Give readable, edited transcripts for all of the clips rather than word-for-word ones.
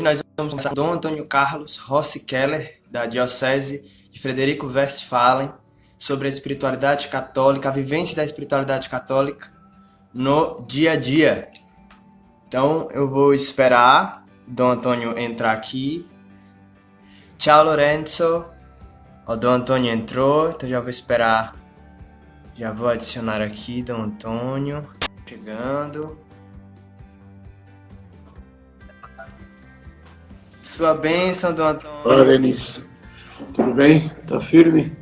Hoje nós vamos conversar com Dom Antônio Carlos Rossi Keller, da Diocese de Frederico Westphalen, sobre a espiritualidade católica, a vivência da espiritualidade católica no dia a dia. Então eu vou esperar Dom Antônio entrar aqui. Tchau, Lorenzo. O Dom Antônio entrou, então já vou esperar. Já vou adicionar aqui Dom Antônio. Chegando. Sua bênção, Dom Antônio. Olá, Lenice. Tudo bem? Tá firme?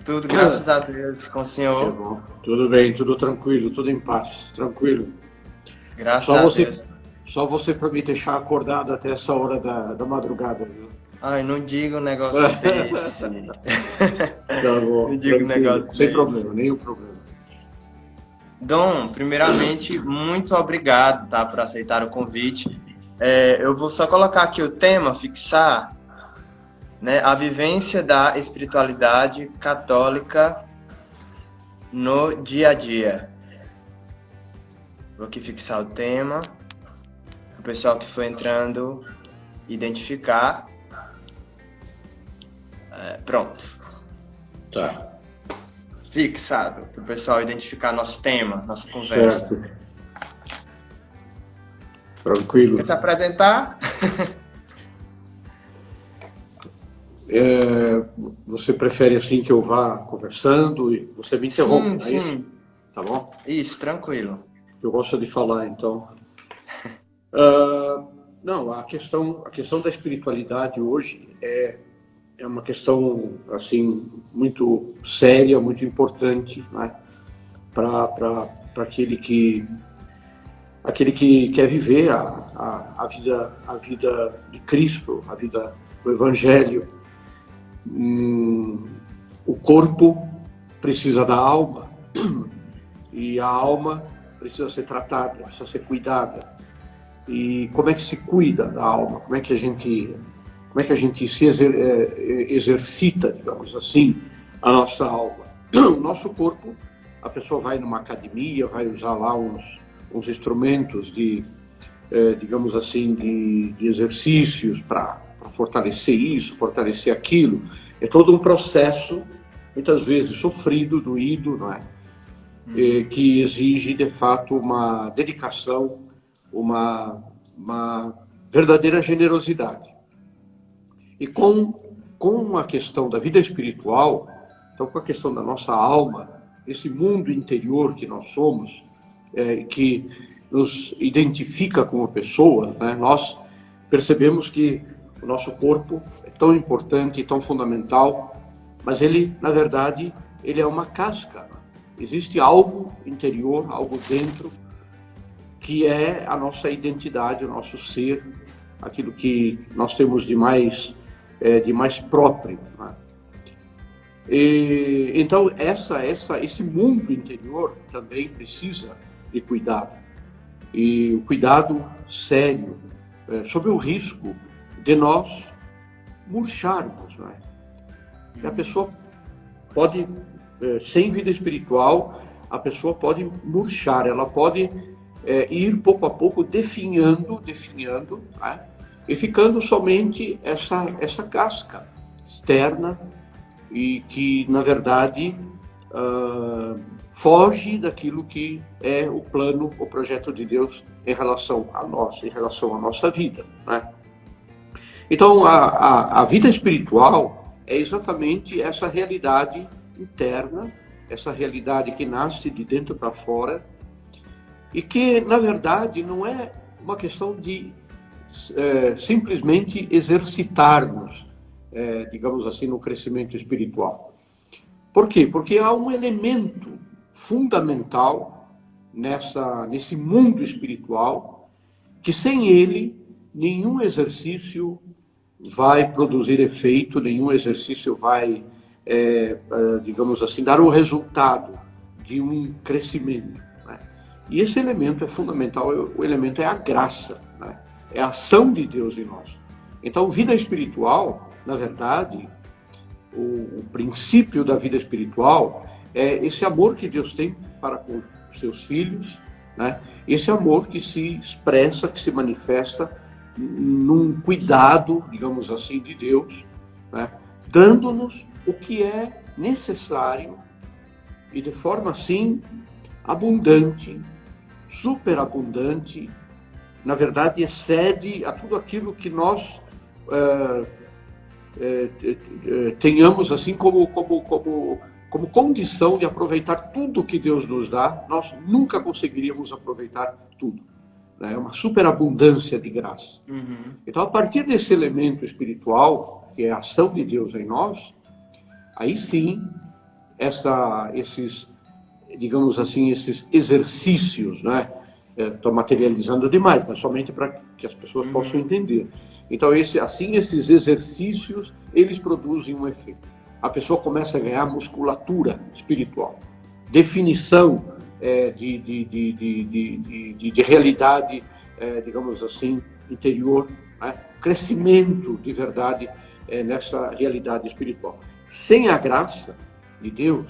Tudo, graças a Deus, com o Que senhor. bom. Tudo bem, tudo tranquilo, tudo em paz, tranquilo. Graças Só a você, Deus. só você para me deixar acordado até essa hora da madrugada, viu? Ai, não diga um negócio desse. Tá bom, Não diga um tranquilo, negócio sem desse. problema, nenhum problema. Dom, primeiramente, muito obrigado, tá, por aceitar o convite. Eu vou só colocar aqui o tema, fixar, né, a vivência da espiritualidade católica no dia a dia. Vou aqui fixar o tema, o pessoal que foi entrando identificar. Pronto, Tá, fixado, para o pessoal identificar nosso tema, nossa conversa. certo. Tranquilo. Quer se apresentar? Você prefere assim que eu vá conversando e você me interrompe, não é Sim, isso? sim. Tá bom? Isso, tranquilo. Eu gosto de falar, então. Não, a questão da espiritualidade hoje é uma questão assim muito séria, muito importante, né? Para aquele que quer viver a vida de Cristo, a vida do Evangelho. O corpo precisa da alma e a alma precisa ser tratada, precisa ser cuidada. E como é que se cuida da alma? Como é que a gente se exercita, digamos assim, a nossa alma? O nosso corpo, a pessoa vai numa academia, vai usar lá uns instrumentos digamos assim, de exercícios para fortalecer isso, fortalecer aquilo. É todo um processo, muitas vezes sofrido, doído, não é? Que exige, de fato, uma dedicação, uma verdadeira generosidade. E com a questão da vida espiritual, então com a questão da nossa alma, esse mundo interior que nós somos, que nos identifica como pessoas, né? Nós percebemos que o nosso corpo é tão importante e tão fundamental, mas ele, na verdade, ele é uma casca. Existe algo interior, algo dentro, que é a nossa identidade, o nosso ser, aquilo que nós temos de mais próprio, né? Então, esse mundo interior também precisa de cuidado. E o cuidado sério, sob o risco de nós murcharmos, né? E a pessoa pode, sem vida espiritual, a pessoa pode murchar, ela pode ir pouco a pouco definhando, né? E ficando somente essa casca externa e que, na verdade, foge daquilo que é o plano, o projeto de Deus em relação a nós, em relação à nossa vida, né? Então, a vida espiritual é exatamente essa realidade interna, essa realidade que nasce de dentro para fora e que, na verdade, não é uma questão de simplesmente exercitarmos, digamos assim, no crescimento espiritual. Por quê? Porque há um elemento fundamental nesse mundo espiritual que sem ele nenhum exercício vai produzir efeito, nenhum exercício vai, digamos assim, dar o resultado de um crescimento, né? E esse elemento é fundamental, o elemento é a graça, né? É a ação de Deus em nós. Então, vida espiritual, na verdade, o princípio da vida espiritual é esse amor que Deus tem para com os seus filhos, né? Esse amor que se expressa, que se manifesta num cuidado, digamos assim, de Deus, né? Dando-nos o que é necessário e de forma assim abundante, superabundante, na verdade excede a tudo aquilo que nós tenhamos assim como condição de aproveitar tudo que Deus nos dá. Nós nunca conseguiríamos aproveitar tudo, né? É uma superabundância de graça. Então, a partir desse elemento espiritual, que é a ação de Deus em nós, aí sim, esses, digamos assim, esses exercícios, né? Estou materializando demais, mas somente para que as pessoas possam entender. Então, esses exercícios, eles produzem um efeito. A pessoa começa a ganhar musculatura espiritual, definição de realidade, digamos assim, interior, né? Crescimento de verdade nessa realidade espiritual. Sem a graça de Deus,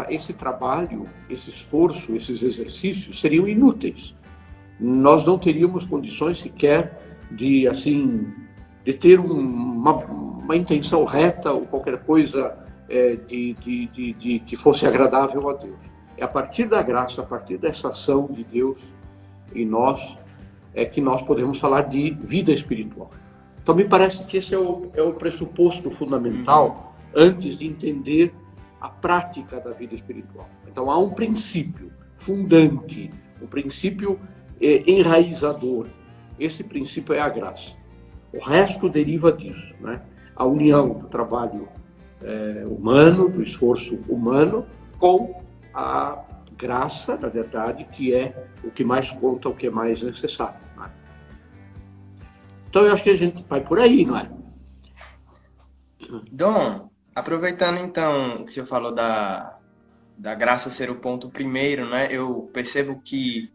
esse trabalho, esse esforço, esses exercícios seriam inúteis. Nós não teríamos condições sequer de ter uma intenção reta ou qualquer coisa que fosse agradável a Deus. É a partir da graça, a partir dessa ação de Deus em nós, é que nós podemos falar de vida espiritual. Então, me parece que esse é o pressuposto fundamental antes de entender a prática da vida espiritual. Então, há um princípio fundante, um princípio enraizador. Esse princípio é a graça. O resto deriva disso, né? A união do trabalho humano, do esforço humano, com a graça, na verdade, que é o que mais conta, o que é mais necessário, né? Então, eu acho que a gente vai por aí, não é? Dom, aproveitando então que o senhor falou da graça ser o ponto primeiro, né? Eu percebo que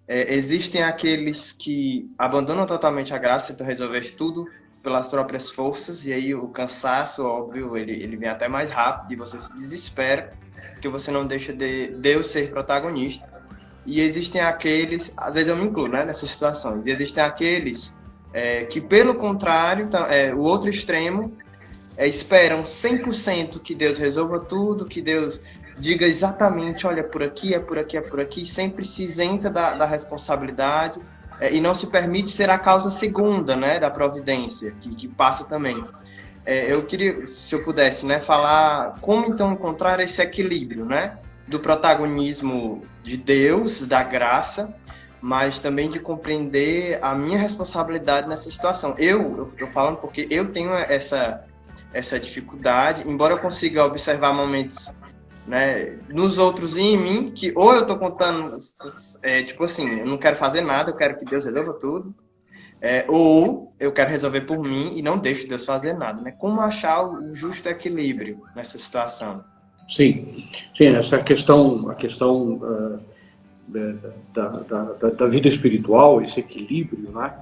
existem aqueles que abandonam totalmente a graça, tentam resolver tudo pelas próprias forças, e aí o cansaço, óbvio, ele vem até mais rápido e você se desespera, porque você não deixa de Deus ser protagonista. E existem aqueles, às vezes eu me incluo, né, nessas situações, e existem aqueles que, pelo contrário, o outro extremo, esperam 100% que Deus resolva tudo, que Deus diga exatamente, olha, por aqui, é por aqui, é por aqui, sempre se isenta da responsabilidade e não se permite ser a causa segunda, né, da providência, que passa também. Eu queria, se eu pudesse, né, falar como então encontrar esse equilíbrio, né, do protagonismo de Deus, da graça, mas também de compreender a minha responsabilidade nessa situação. Eu estou falando porque eu tenho essa dificuldade, embora eu consiga observar momentos, né, nos outros e em mim, que ou eu tô contando, tipo assim, eu não quero fazer nada, eu quero que Deus resolva tudo, ou eu quero resolver por mim e não deixo Deus fazer nada, né? Como achar o justo equilíbrio nessa situação? Sim, essa questão, a questão da vida espiritual, esse equilíbrio, né?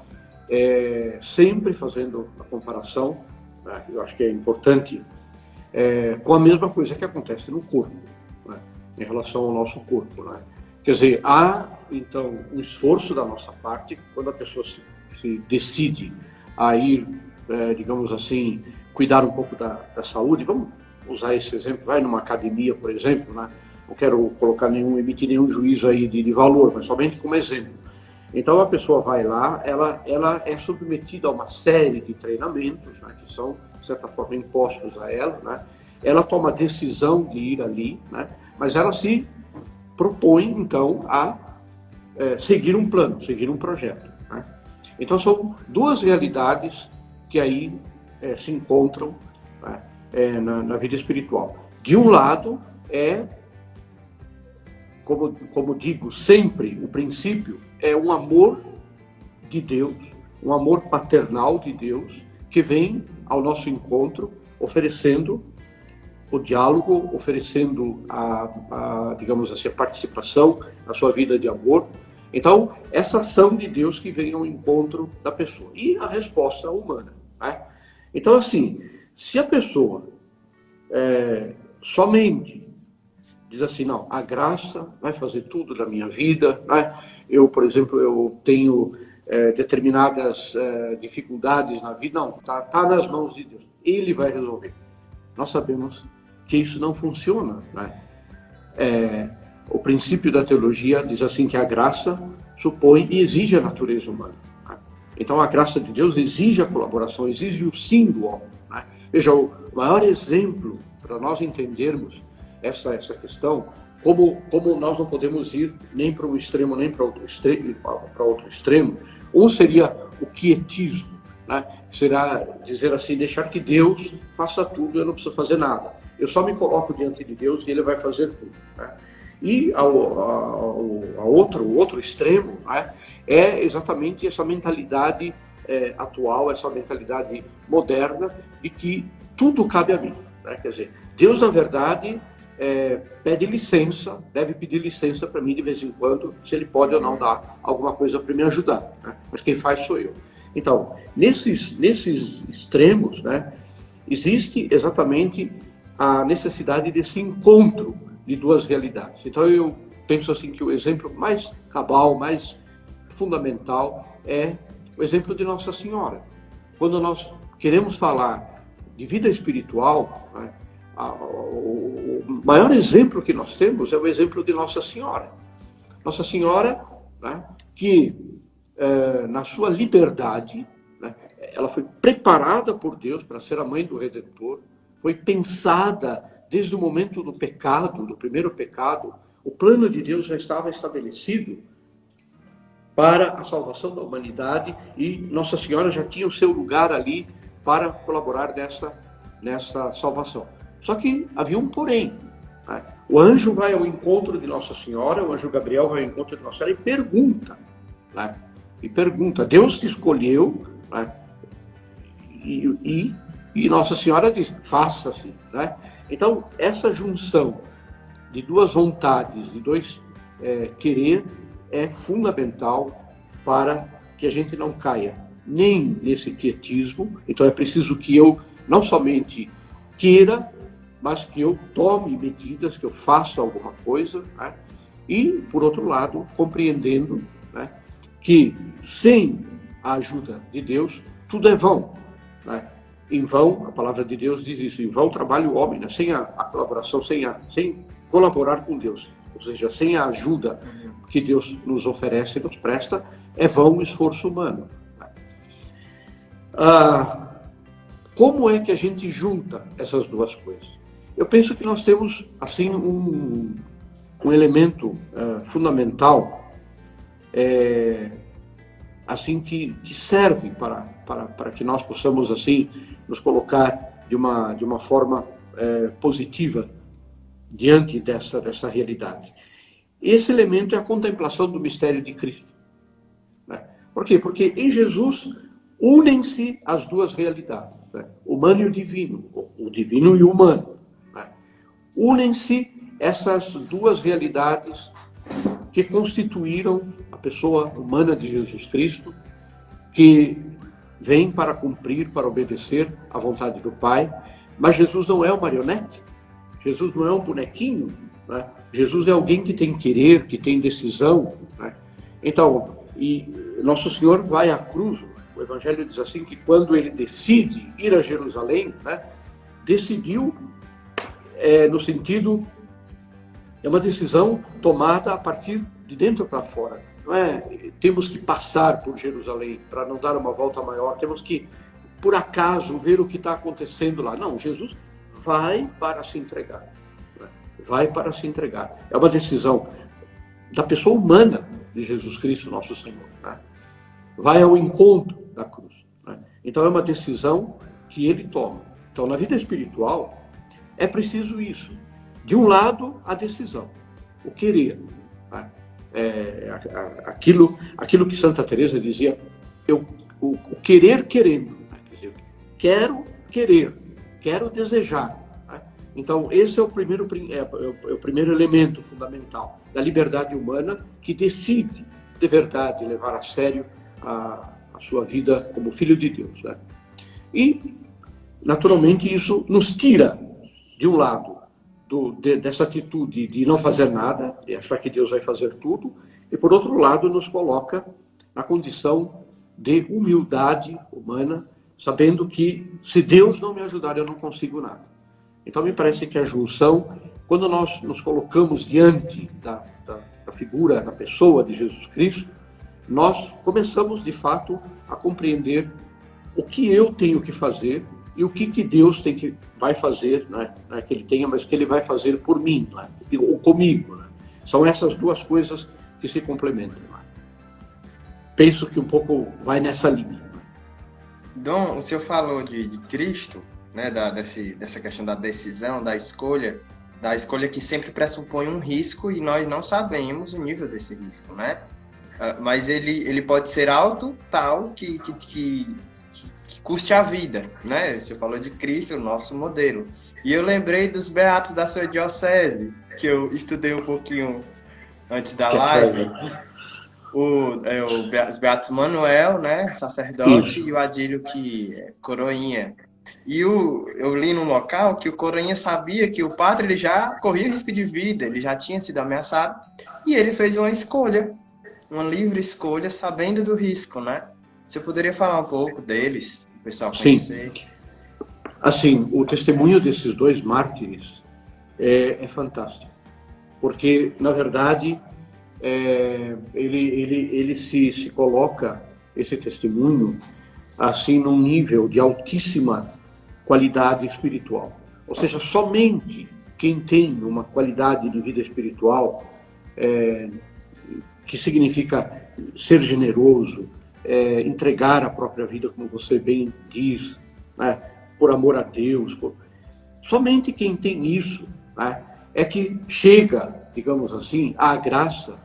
Sempre fazendo a comparação, né? Eu acho que é importante, com a mesma coisa que acontece no corpo, né? Em relação ao nosso corpo, né? Quer dizer, há então um esforço da nossa parte quando a pessoa se decide a ir, digamos assim, cuidar um pouco da saúde. Vamos usar esse exemplo, vai numa academia, por exemplo, né? Não quero emitir nenhum juízo aí de valor, mas somente como exemplo. Então a pessoa vai lá, ela é submetida a uma série de treinamentos, né, que são, de certa forma, impostos a ela, né? Ela toma a decisão de ir ali, né? Mas ela se propõe, então, a seguir um plano, seguir um projeto, né? Então são duas realidades que aí se encontram, né, na vida espiritual. De um lado como digo sempre, o princípio é um amor de Deus, um amor paternal de Deus, que vem ao nosso encontro, oferecendo o diálogo, oferecendo digamos assim, a participação na sua vida de amor. Então, essa ação de Deus que vem ao encontro da pessoa. E a resposta humana, né? Então, assim, se a pessoa somente diz assim, não, a graça vai fazer tudo na minha vida, né? Eu, por exemplo, eu tenho determinadas dificuldades na vida. Não, tá nas mãos de Deus. Ele vai resolver. Nós sabemos que isso não funciona, né? O princípio da teologia diz assim que a graça supõe e exige a natureza humana. Né? Então a graça de Deus exige a colaboração, exige o sim do homem. Né? Veja, o maior exemplo para nós entendermos essa questão, como nós não podemos ir nem para um extremo nem para outro extremo, um seria o quietismo, né? Será dizer assim, deixar que Deus faça tudo, eu não preciso fazer nada. Eu só me coloco diante de Deus e Ele vai fazer tudo. Né? E o outro extremo, né, é exatamente essa mentalidade atual, essa mentalidade moderna de que tudo cabe a mim. Né? Quer dizer, Deus, na verdade, pede licença, deve pedir licença para mim de vez em quando, se Ele pode ou não dar alguma coisa para me ajudar. Né? Mas quem faz sou eu. Então, nesses extremos, né, existe exatamente a necessidade desse encontro de duas realidades. Então eu penso assim que o exemplo mais cabal, mais fundamental é o exemplo de Nossa Senhora. Quando nós queremos falar de vida espiritual, né, o maior exemplo que nós temos é o exemplo de Nossa Senhora. Nossa Senhora, né, que na sua liberdade, né, ela foi preparada por Deus para ser a mãe do Redentor, foi pensada desde o momento do pecado, do primeiro pecado. O plano de Deus já estava estabelecido para a salvação da humanidade e Nossa Senhora já tinha o seu lugar ali para colaborar nessa salvação. Só que havia um porém. Né? O anjo vai ao encontro de Nossa Senhora, o anjo Gabriel vai ao encontro de Nossa Senhora e pergunta. Né? E pergunta, Deus te escolheu, né? E Nossa Senhora diz, faça-se. Né? Então, essa junção de duas vontades, de dois querer, é fundamental para que a gente não caia nem nesse quietismo. Então, é preciso que eu não somente queira, mas que eu tome medidas, que eu faça alguma coisa. Né? E, por outro lado, compreendendo, né, que sem a ajuda de Deus, tudo é vão. Né? Em vão, a palavra de Deus diz isso, em vão trabalha o homem, né? Sem a colaboração, sem colaborar com Deus, ou seja, sem a ajuda que Deus nos oferece e nos presta, é vão o esforço humano. Como é que a gente junta essas duas coisas? Eu penso que nós temos assim um elemento fundamental assim que serve para que nós possamos assim nos colocar de uma forma positiva diante dessa realidade. Esse elemento é a contemplação do mistério de Cristo. Né? Por quê? Porque em Jesus unem-se as duas realidades, né? Humano e o divino e o humano. Né? Unem-se essas duas realidades que constituíram a pessoa humana de Jesus Cristo, que vem para cumprir, para obedecer à vontade do Pai. Mas Jesus não é uma marionete, Jesus não é um bonequinho, né? Jesus é alguém que tem querer, que tem decisão. Né? Então, e Nosso Senhor vai à cruz. O Evangelho diz assim que quando ele decide ir a Jerusalém, né, decidiu no sentido, é uma decisão tomada a partir de dentro para fora. Não é temos que passar por Jerusalém para não dar uma volta maior, temos que, por acaso, ver o que está acontecendo lá. Não, Jesus vai para se entregar. Né? Vai para se entregar. É uma decisão da pessoa humana de Jesus Cristo, nosso Senhor. Né? Vai ao encontro da cruz. Né? Então é uma decisão que ele toma. Então, na vida espiritual, é preciso isso. De um lado, a decisão, o querer. Né? Aquilo que Santa Teresa dizia, o querer querendo. Né? Quer dizer, quero querer, quero desejar. Né? Então, esse é o primeiro elemento fundamental da liberdade humana que decide, de verdade, levar a sério a sua vida como filho de Deus. Né? E, naturalmente, isso nos tira, de um lado, dessa atitude de não fazer nada, de achar que Deus vai fazer tudo, e, por outro lado, nos coloca na condição de humildade humana, sabendo que se Deus não me ajudar, eu não consigo nada. Então me parece que a junção, quando nós nos colocamos diante da figura, da pessoa de Jesus Cristo, nós começamos de fato a compreender o que eu tenho que fazer e o que Deus vai fazer, não é que ele tenha, mas que ele vai fazer por mim, não é? Ou comigo. Não é? São essas duas coisas que se complementam. Não é? Penso que um pouco vai nessa linha. Não é? Dom, o senhor falou de Cristo, né, dessa questão da decisão, da escolha que sempre pressupõe um risco e nós não sabemos o nível desse risco, né? Mas ele pode ser alto, tal que custe a vida, né? Você falou de Cristo, o nosso modelo. E eu lembrei dos beatos da sua diocese, que eu estudei um pouquinho antes da live. Os beatos Manuel, né, sacerdote, e o Adílio, que é coroinha. E eu li num local que o coroinha sabia que o padre ele já corria risco de vida, ele já tinha sido ameaçado, e ele fez uma escolha, uma livre escolha, sabendo do risco, né? Você poderia falar um pouco deles, o pessoal conhecer? Sim. Assim, o testemunho desses dois mártires é fantástico, porque, na verdade, ele se coloca, esse testemunho, assim, num nível de altíssima qualidade espiritual. Ou seja, somente quem tem uma qualidade de vida espiritual, que significa ser generoso, entregar a própria vida, como você bem diz, né, por amor a Deus. Somente quem tem isso, né, é que chega, digamos assim, à graça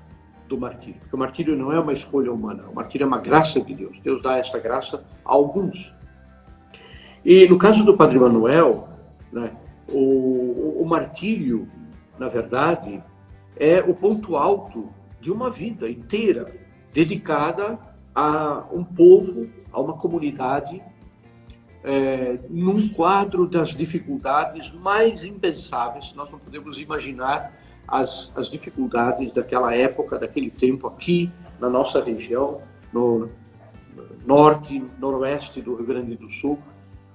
do martírio. Porque o martírio não é uma escolha humana, o martírio é uma graça de Deus. Deus dá essa graça a alguns. E no caso do Padre Manuel, né, o martírio, na verdade, é o ponto alto de uma vida inteira dedicada a um povo, a uma comunidade, num quadro das dificuldades mais impensáveis. Nós não podemos imaginar as dificuldades daquela época, daquele tempo aqui na nossa região, no norte, noroeste do Rio Grande do Sul,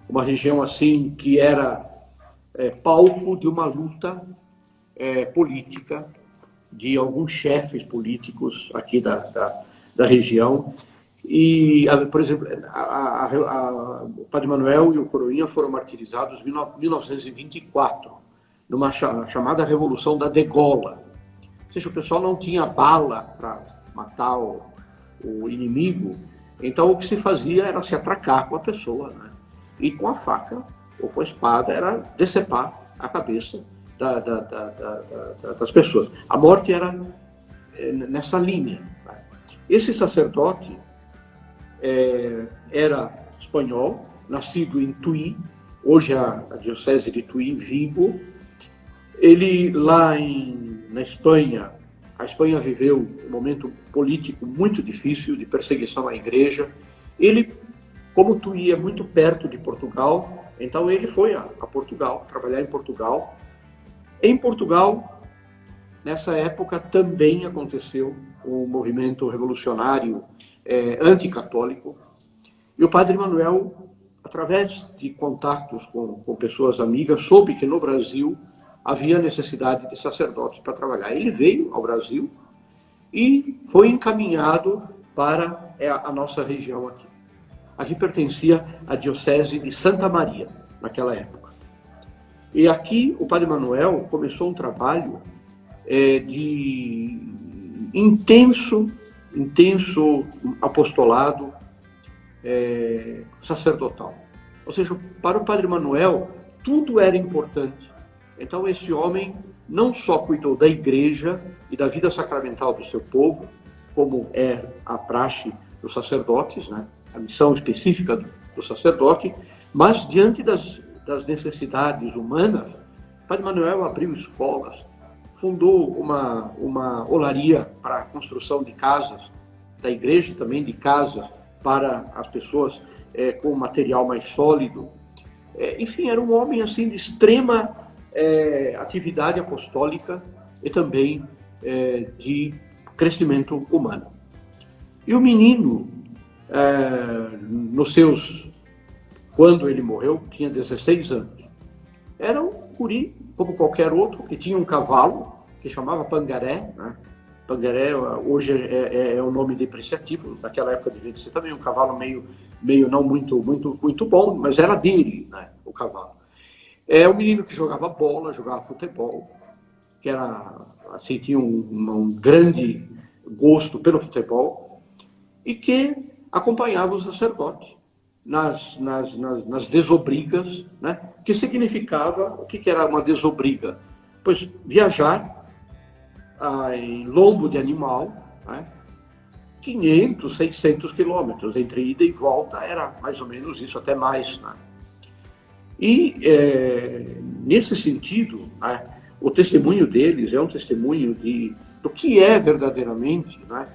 uma região assim que era palco de uma luta política de alguns chefes políticos aqui da região. E, por exemplo, o Padre Manuel e o Coroinha foram martirizados em 1924, numa chamada Revolução da Degola. Ou seja, o pessoal não tinha bala para matar o inimigo, então o que se fazia era se atracar com a pessoa, né? E com a faca ou com a espada era decepar a cabeça das pessoas. A morte era nessa linha. Né? Esse sacerdote era espanhol, nascido em Tui, hoje a diocese de Tui, Vigo. Ele lá na Espanha, a Espanha viveu um momento político muito difícil de perseguição à igreja. Ele, como Tui é muito perto de Portugal, então ele foi a Portugal, trabalhar em Portugal. Em Portugal, nessa época, também aconteceu o movimento revolucionário anticatólico. E o Padre Manuel, através de contatos com pessoas amigas, soube que no Brasil havia necessidade de sacerdotes para trabalhar. Ele veio ao Brasil e foi encaminhado para a nossa região aqui. Aqui pertencia à diocese de Santa Maria, naquela época. E aqui o Padre Manuel começou um trabalho de intenso apostolado sacerdotal. Ou seja, para o Padre Manuel, tudo era importante. Então esse homem não só cuidou da igreja e da vida sacramental do seu povo, como é a praxe dos sacerdotes, né? A missão específica do sacerdote, mas diante das necessidades humanas, o Padre Manuel abriu escolas, fundou uma olaria para a construção de casas da igreja, também de casas para as pessoas com material mais sólido. Enfim, era um homem assim de extrema atividade apostólica e também de crescimento humano. E o menino, quando ele morreu, tinha 16 anos. Era um guri, como qualquer outro, que tinha um cavalo, que chamava Pangaré, né? Pangaré hoje é um nome depreciativo, naquela época devia ser também um cavalo meio não muito bom, mas era dele, né, o cavalo. É um menino que jogava bola, jogava futebol, que assim, tinha um grande gosto pelo futebol e que acompanhava o sacerdote nas desobrigas, né? Que significava, o que era uma desobriga? Pois viajar em lombo de animal, né? 500, 600 quilômetros, entre ida e volta era mais ou menos isso, até mais, né? E, nesse sentido, né, o testemunho deles é um testemunho do que é verdadeiramente, né,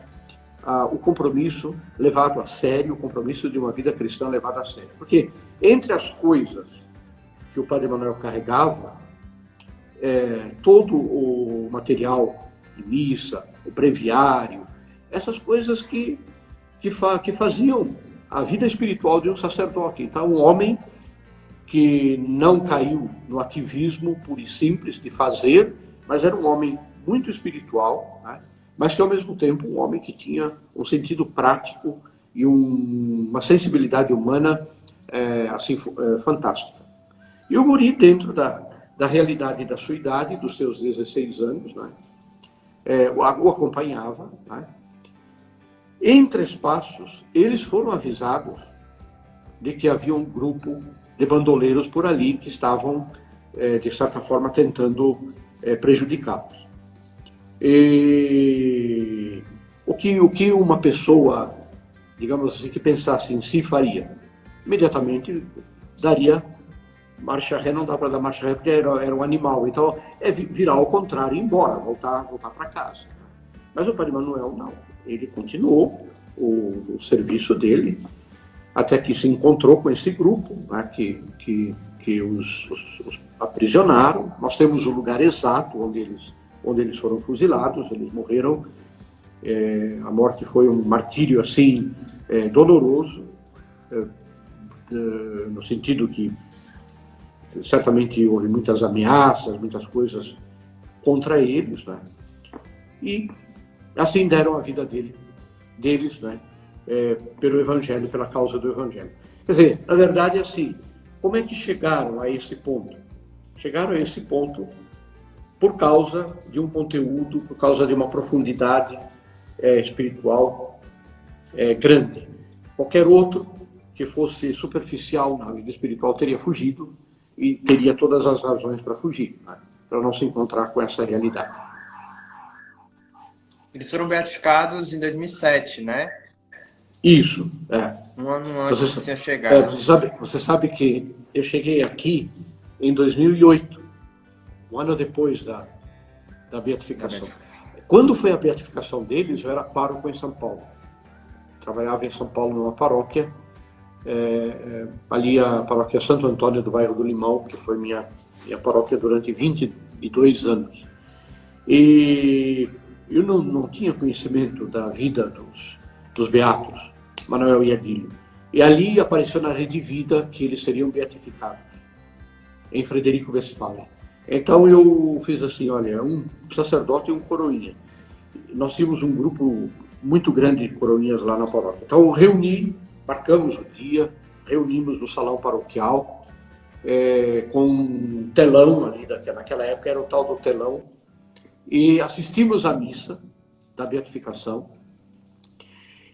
o compromisso levado a sério, o compromisso de uma vida cristã levada a sério. Porque entre as coisas que o Padre Manuel carregava, todo o material de missa, o breviário, essas coisas que faziam a vida espiritual de um sacerdote. Então, um homem que não caiu no ativismo puro e simples de fazer, mas era um homem muito espiritual, né? Mas que ao mesmo tempo um homem que tinha um sentido prático e uma sensibilidade humana fantástica. E o guri, dentro da realidade da sua idade, dos seus 16 anos, né, o acompanhava. Né? Em Três Passos, eles foram avisados de que havia um grupo de bandoleiros por ali que estavam, de certa forma, tentando prejudicá-los. E o que uma pessoa, digamos assim, que pensasse em si faria? Imediatamente daria marcha ré, não dá para dar marcha ré porque era um animal, então virar ao contrário e ir embora, voltar para casa. Mas o Padre Manuel não, ele continuou o serviço dele, até que se encontrou com esse grupo, né, que os aprisionaram. Nós temos o lugar exato onde eles foram fuzilados, eles morreram. A morte foi um martírio assim doloroso, no sentido que certamente houve muitas ameaças, muitas coisas contra eles, né? E assim deram a vida deles, né? Pelo Evangelho, pela causa do Evangelho. Quer dizer, na verdade, assim, como é que chegaram a esse ponto? Chegaram a esse ponto por causa de um conteúdo, por causa de uma profundidade espiritual grande. Qualquer outro que fosse superficial na vida espiritual teria fugido e teria todas as razões para fugir, né? Para não se encontrar com essa realidade. Eles foram beatificados em 2007, né? Isso, Um ano antes de você chegar. Você sabe que eu cheguei aqui em 2008, um ano depois da beatificação. Quando foi a beatificação deles, eu era pároco em São Paulo. Trabalhava em São Paulo numa paróquia, ali a paróquia Santo Antônio do bairro do Limão, que foi minha paróquia durante 22 anos. E eu não tinha conhecimento da vida dos beatos, Manuel e Adílio. E ali apareceu na Rede Vida que eles seriam beatificados, em Frederico Westphalen. Então eu fiz assim, olha, um sacerdote e um coroinha. Nós tínhamos um grupo muito grande de coroinhas lá na paróquia. Então eu marcamos o dia, reunimos no salão paroquial, com um telão ali, naquela época era o tal do telão, e assistimos à missa da beatificação.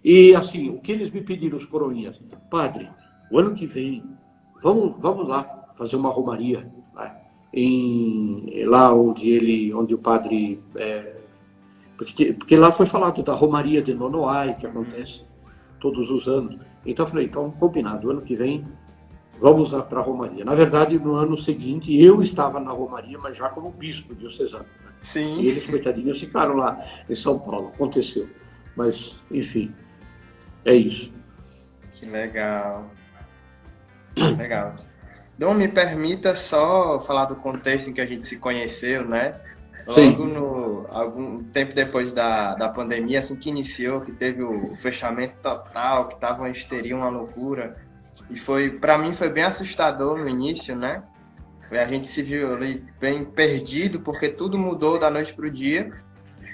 E assim, o que eles me pediram, os coroinhas? Padre, o ano que vem, vamos lá fazer uma romaria, né? Lá onde o padre... porque lá foi falado da romaria de Nonoai, que acontece todos os anos. Então eu falei, então combinado, ano que vem vamos lá para a romaria. Na verdade, no ano seguinte, eu estava na romaria, mas já como bispo diocesano. Né? Sim. E eles, coitadinhos, ficaram lá em São Paulo. Aconteceu. Mas, enfim, é isso. Que legal. Legal. Dom, me permita só falar do contexto em que a gente se conheceu, né? logo no algum tempo depois da pandemia, assim que iniciou, que teve o fechamento total, que tava uma histeria, uma loucura. E para mim foi bem assustador no início, né? A gente se viu ali bem perdido, porque tudo mudou da noite para o dia.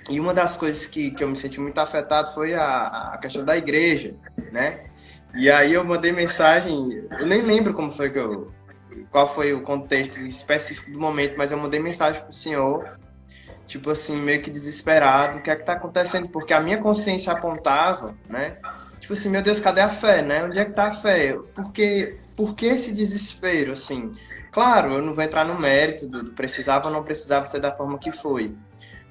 E uma das coisas que eu me senti muito afetado foi a questão da igreja, né? E aí eu mandei mensagem, eu nem lembro qual foi o contexto específico do momento, mas eu mandei mensagem pro senhor, tipo assim, meio que desesperado, o que é que tá acontecendo? Porque a minha consciência apontava, né? Tipo assim, meu Deus, cadê a fé, né? Onde é que tá a fé? Por que esse desespero, assim? Claro, eu não vou entrar no mérito do precisava ou não precisava ser da forma que foi.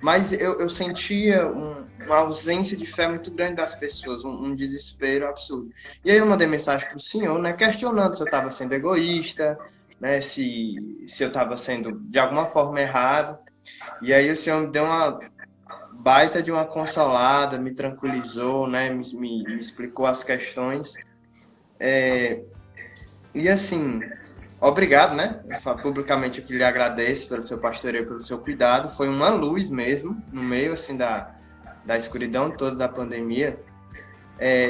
Mas eu sentia uma ausência de fé muito grande das pessoas, um desespero absurdo. E aí eu mandei mensagem para o senhor, né, questionando se eu estava sendo egoísta, né, se eu estava sendo de alguma forma errado. E aí o senhor me deu uma baita de uma consolada, me tranquilizou, né, me explicou as questões. E assim, obrigado, né? Publicamente eu que lhe agradeço pelo seu pastoreio, pelo seu cuidado. Foi uma luz mesmo, no meio assim da escuridão toda da pandemia.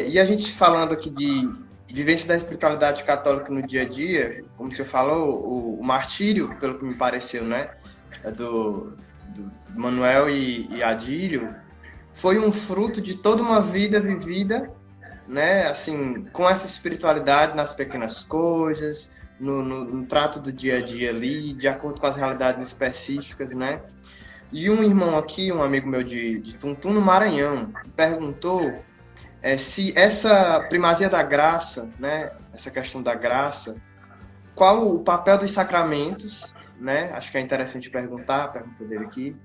E a gente falando aqui de vivência da espiritualidade católica no dia a dia, como você falou, o martírio, pelo que me pareceu, né? Do Manuel e Adílio, foi um fruto de toda uma vida vivida, né? Assim, com essa espiritualidade nas pequenas coisas, no trato do dia a dia ali, de acordo com as realidades específicas, né? E um irmão aqui, um amigo meu de Tuntum, no Maranhão, perguntou se essa primazia da graça, né? Essa questão da graça, qual o papel dos sacramentos, né? Acho que é interessante perguntar, a pergunta dele aqui,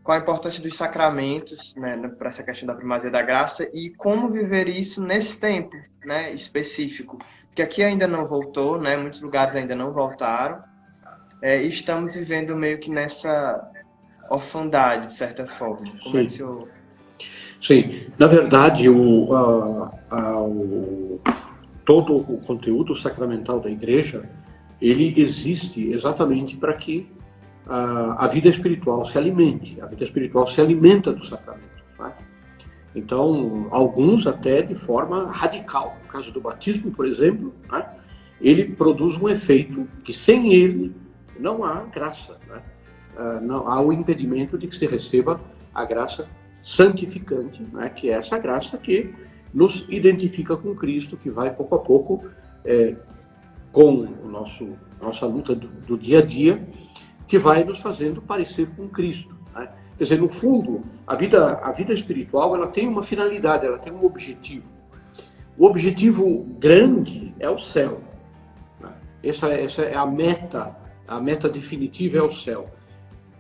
qual a importância dos sacramentos, né, para essa questão da primazia da graça e como viver isso nesse tempo, né, específico. Porque aqui ainda não voltou, né, muitos lugares ainda não voltaram, e estamos vivendo meio que nessa orfandade, de certa forma. Como é que o senhor... Sim, na verdade, todo o conteúdo sacramental da igreja, ele existe exatamente para que a vida espiritual se alimente. A vida espiritual se alimenta do sacramento. Tá? Então, alguns até de forma radical. No caso do batismo, por exemplo, né? Ele produz um efeito que sem ele não há graça. Né? Não há o impedimento de que se receba a graça santificante, né? Que é essa graça que nos identifica com Cristo, que vai pouco a pouco, com nossa luta do dia a dia, que vai nos fazendo parecer com Cristo. Né? Quer dizer, no fundo, a vida espiritual ela tem uma finalidade, ela tem um objetivo. O objetivo grande é o céu. Né? Essa é a meta definitiva é o céu.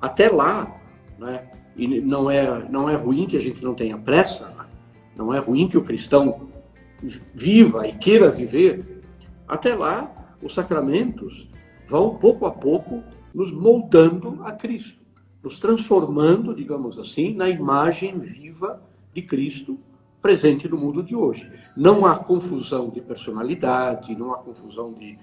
Até lá, né? E não é ruim que a gente não tenha pressa, né? Não é ruim que o cristão viva e queira viver. Até lá, os sacramentos vão pouco a pouco nos moldando a Cristo, nos transformando, digamos assim, na imagem viva de Cristo presente no mundo de hoje. Não há confusão de personalidade, não há confusão de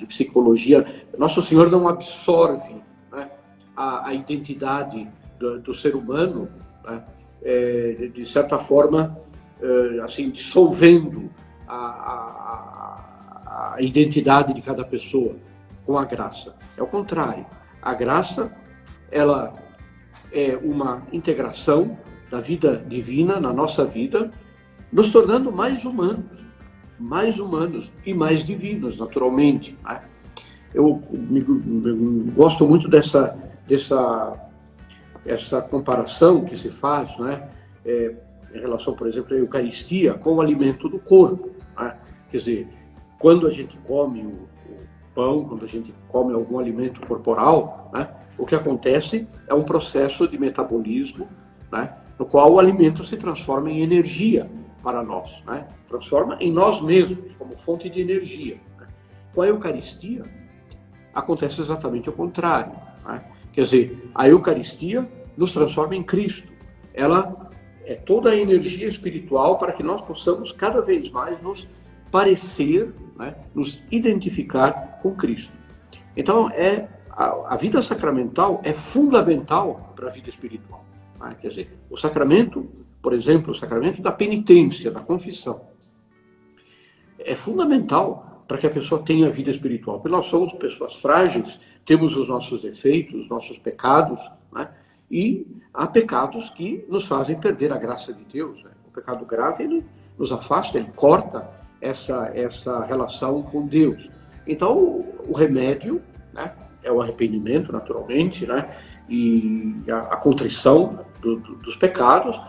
psicologia. Nosso Senhor não absorve, né, a identidade do ser humano, né, de certa forma, assim, dissolvendo a identidade de cada pessoa com a graça. É o contrário. A graça, ela é uma integração da vida divina na nossa vida, nos tornando mais humanos e mais divinos, naturalmente. Né? Eu gosto muito dessa comparação que se faz, né? Em relação, por exemplo, à Eucaristia com o alimento do corpo. Né? Quer dizer, quando a gente come o pão, quando a gente come algum alimento corporal, né, o que acontece é um processo de metabolismo, né, no qual o alimento se transforma em energia para nós, né, transforma em nós mesmos, como fonte de energia. Né. Com a Eucaristia, acontece exatamente o contrário. Né. Quer dizer, a Eucaristia nos transforma em Cristo. Ela é toda a energia espiritual para que nós possamos cada vez mais nos parecer, né, nos identificar com Cristo. Então, é a vida sacramental é fundamental para a vida espiritual. Né? Quer dizer, o sacramento, por exemplo, o sacramento da penitência, da confissão, é fundamental para que a pessoa tenha vida espiritual. Porque nós somos pessoas frágeis, temos os nossos defeitos, os nossos pecados, né? E há pecados que nos fazem perder a graça de Deus. Né? O pecado grave, ele nos afasta, ele corta essa relação com Deus. Então, o remédio, né, é o arrependimento, naturalmente, né, e a contrição dos pecados,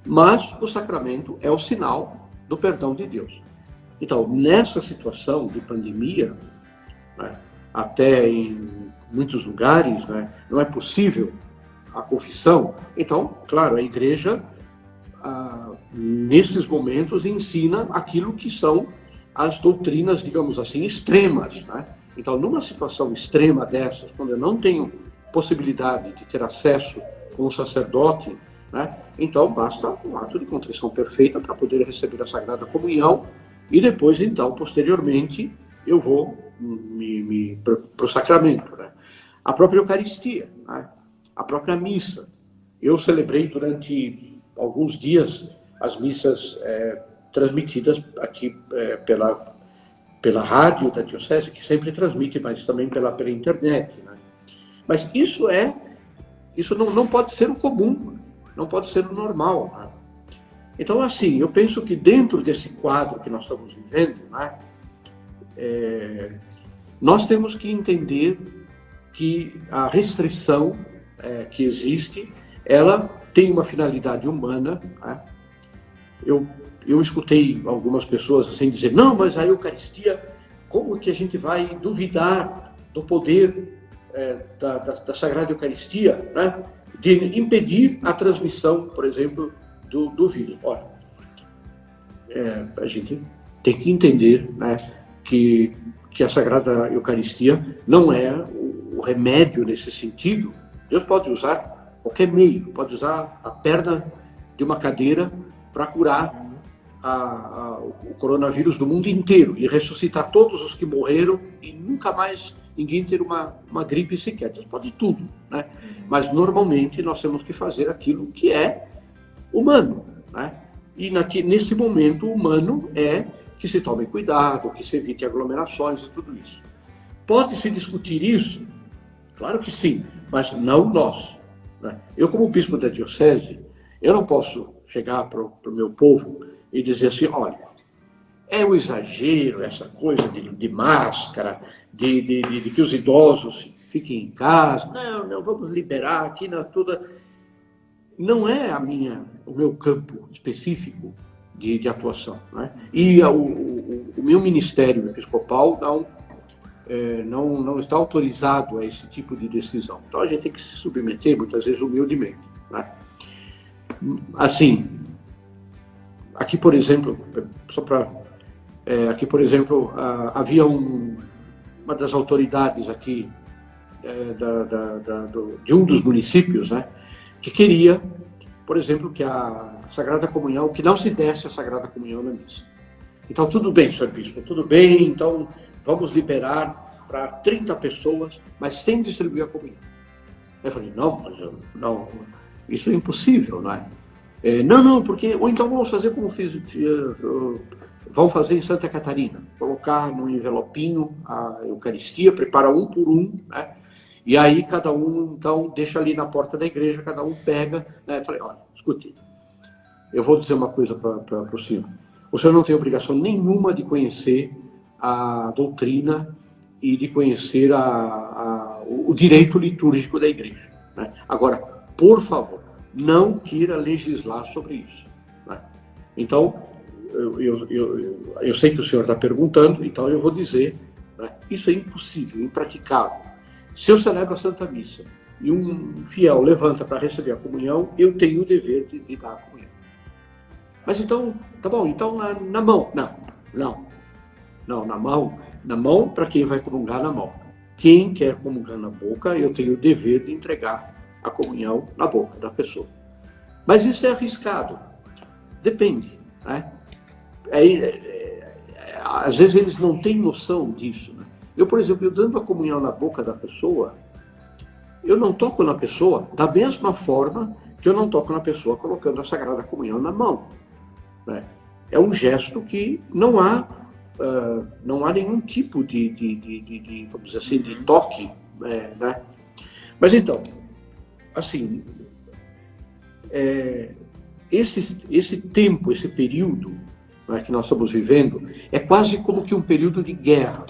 mas o sacramento é o sinal do perdão de Deus. Então, nessa situação de pandemia, né, até em muitos lugares, né, não é possível a confissão. Então, claro, a igreja, nesses momentos, ensina aquilo que são as doutrinas, digamos assim, extremas. Né? Então, numa situação extrema dessas, quando eu não tenho possibilidade de ter acesso com o sacerdote, né, então basta um ato de contrição perfeita para poder receber a Sagrada Comunhão e depois, então, posteriormente, eu vou para o sacramento. Né? A própria Eucaristia, né? A própria missa. Eu celebrei durante alguns dias as missas transmitidas aqui pela rádio da Diocese, que sempre transmite, mas também pela internet. Né? Mas isso não pode ser o comum, não pode ser o normal. Né? Então, assim, eu penso que dentro desse quadro que nós estamos vivendo, né, nós temos que entender que a restrição que existe, ela tem uma finalidade humana. Né? Eu escutei algumas pessoas assim dizer, não, mas a Eucaristia, como que a gente vai duvidar do poder da Sagrada Eucaristia, né? De impedir a transmissão, por exemplo, do vírus? Olha, a gente tem que entender, né, que a Sagrada Eucaristia não é o remédio nesse sentido. Deus pode usar qualquer meio, pode usar a perna de uma cadeira para curar o coronavírus do mundo inteiro e ressuscitar todos os que morreram e nunca mais ninguém ter uma gripe sequer. Deus pode tudo, né? Mas normalmente nós temos que fazer aquilo que é humano, né? E nesse momento humano é que se tome cuidado, que se evite aglomerações e tudo isso. Pode-se discutir isso? Claro que sim, mas não nós. Né? Eu, como bispo da Diocese, eu não posso chegar para o meu povo e dizer assim, olha, é um exagero essa coisa de máscara, de que os idosos fiquem em casa. Não, vamos liberar aqui na toda... Não é o meu campo específico de atuação. Né? E o meu ministério episcopal não está autorizado a esse tipo de decisão. Então a gente tem que se submeter, muitas vezes, humildemente. Né? Assim, aqui, por exemplo, havia uma das autoridades aqui de um dos municípios, né, que queria, por exemplo, que a Sagrada Comunhão, que não se desse a Sagrada Comunhão na missa. Então, tudo bem, senhor bispo, tudo bem, então vamos liberar para 30 pessoas, mas sem distribuir a comunhão. Eu falei, não, isso é impossível, não é? Não, porque, ou então vamos fazer como vão fazer em Santa Catarina, colocar num envelopinho a Eucaristia, prepara um por um, né? E aí cada um, então, deixa ali na porta da igreja, cada um pega, né? Eu falei, olha, escute, eu vou dizer uma coisa para o senhor. O senhor não tem obrigação nenhuma de conhecer a doutrina e de conhecer o direito litúrgico da igreja. Né? Agora, por favor, não queira legislar sobre isso. Né? Então, eu sei que o senhor está perguntando, então eu vou dizer, né? Isso é impossível, impraticável. Se eu celebro a Santa Missa e um fiel levanta para receber a comunhão, eu tenho o dever de dar a comunhão. Mas então, tá bom, então na mão. Não, na mão para quem vai comungar na mão. Quem quer comungar na boca, eu tenho o dever de entregar a comunhão na boca da pessoa. Mas isso é arriscado. Depende, né? Às vezes eles não têm noção disso. Né? Eu, por exemplo, dando a comunhão na boca da pessoa, eu não toco na pessoa da mesma forma que eu não toco na pessoa colocando a Sagrada Comunhão na mão, né? É um gesto que não há nenhum tipo de vamos dizer assim, de toque, né? Mas então, assim, esse tempo, esse período, né, que nós estamos vivendo, é quase como que um período de guerra,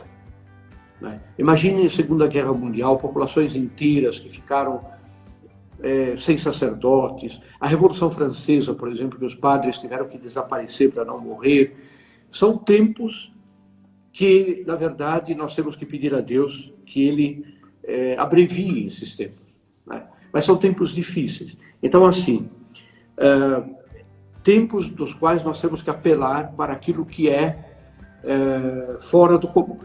né? Imagine a Segunda Guerra Mundial, populações inteiras que ficaram sem sacerdotes, a Revolução Francesa, por exemplo, que os padres tiveram que desaparecer para não morrer. São tempos que, na verdade, nós temos que pedir a Deus que Ele abrevie esses tempos, né? Mas são tempos difíceis. Então, assim, tempos dos quais nós temos que apelar para aquilo que é fora do comum.